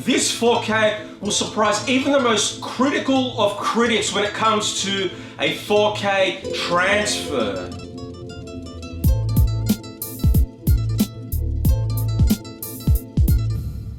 this 4K will surprise even the most critical of critics when it comes to a 4K transfer.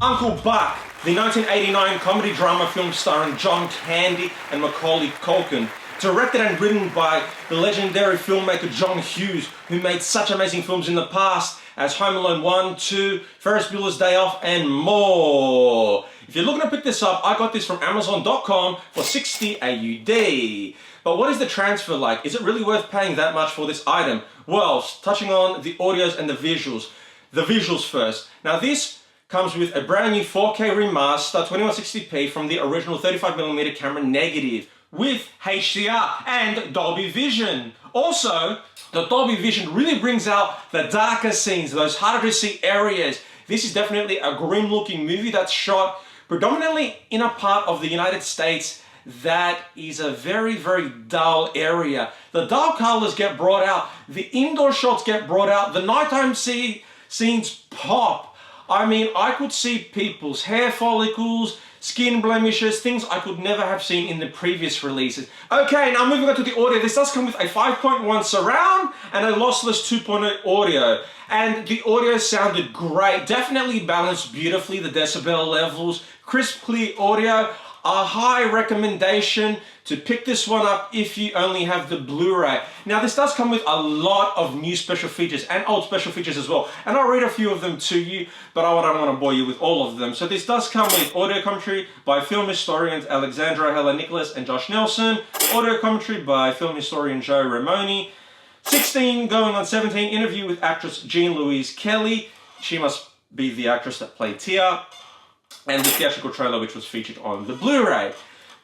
Uncle Buck, the 1989 comedy drama film starring John Candy and Macaulay Culkin, directed and written by the legendary filmmaker John Hughes, who made such amazing films in the past as Home Alone 1, 2, Ferris Bueller's Day Off, and more. If you're looking to pick this up, I got this from Amazon.com for 60 AUD. But what is the transfer like? Is it really worth paying that much for this item? Well, touching on the audios and the visuals. The visuals first. Now this comes with a brand new 4K remaster 2160p from the original 35mm camera negative with HDR and Dolby Vision. Also, the Dolby Vision really brings out the darker scenes, those harder to see areas. This is definitely a grim looking movie that's shot predominantly in a part of the United States that is a very, very dull area. The dull colors get brought out, the indoor shots get brought out, the nighttime scenes pop. I mean, I could see people's hair follicles, skin blemishes, things I could never have seen in the previous releases. Okay, now moving on to the audio. This does come with a 5.1 surround and a lossless 2.0 audio. And the audio sounded great, definitely balanced beautifully, the decibel levels, crisp, clear audio. A high recommendation to pick this one up if you only have the Blu-ray. Now this does come with a lot of new special features and old special features as well. And I'll read a few of them to you, but I don't want to bore you with all of them. So this does come with audio commentary by film historians Alexandra Hella Nicholas and Josh Nelson, audio commentary by film historian Joe Ramoni, 16 going on 17 interview with actress Jean Louise Kelly. She must be the actress that played Tia. And the theatrical trailer which was featured on the Blu-ray.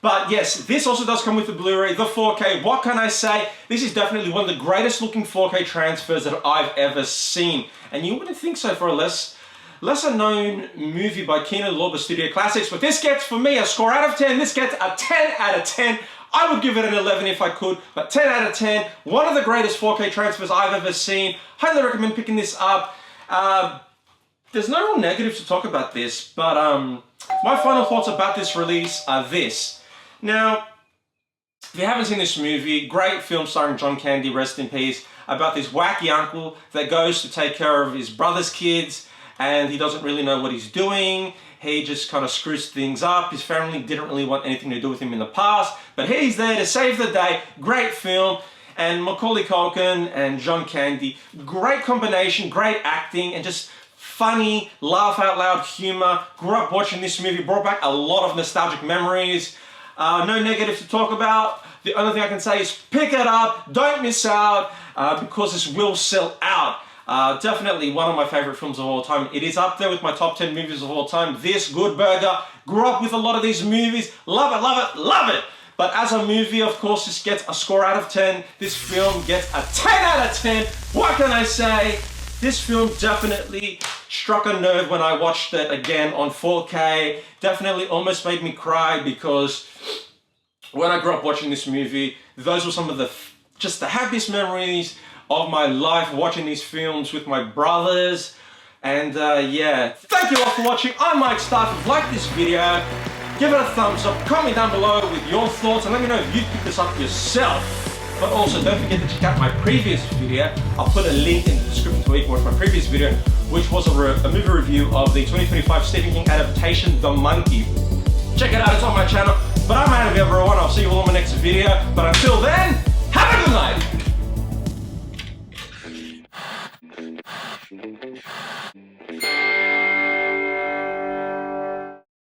But yes, this also does come with the Blu-ray, the 4K. What can I say? This is definitely one of the greatest looking 4K transfers that I've ever seen. And you wouldn't think so for a lesser known movie by Kino Lorber Studio Classics, but this gets, for me, a score out of 10. This gets a 10 out of 10. I would give it an 11 if I could, but 10 out of 10. One of the greatest 4K transfers I've ever seen. Highly recommend picking this up. There's no real negatives to talk about this, but my final thoughts about this release are this. Now, if you haven't seen this movie, great film starring John Candy, rest in peace, about this wacky uncle that goes to take care of his brother's kids and he doesn't really know what he's doing. He just kind of screws things up. His family didn't really want anything to do with him in the past, but he's there to save the day. Great film. And Macaulay Culkin and John Candy, great combination, great acting, and just funny, laugh out loud humor. Grew up watching this movie, brought back a lot of nostalgic memories. No negatives to talk about. The only thing I can say is pick it up, don't miss out, because this will sell out. Definitely one of my favorite films of all time. It is up there with my top 10 movies of all time. This, Good Burger, grew up with a lot of these movies. Love it, love it, love it. But as a movie, of course, this gets a score out of 10. This film gets a 10 out of 10. What can I say? This film definitely struck a nerve when I watched it again on 4K. Definitely almost made me cry because when I grew up watching this movie, those were some of the happiest memories of my life, watching these films with my brothers. And yeah, thank you all for watching. I'm Mike Starr. If you liked this video, give it a thumbs up, comment down below with your thoughts, and let me know if you picked this up yourself. But also, don't forget to check out my previous video. I'll put a link in the description to where you can watch my previous video, which was a movie review of the 2025 Stephen King adaptation, The Monkey. Check it out, it's on my channel. But I'm out of here, everyone. I'll see you all in my next video. But until then, have a good night!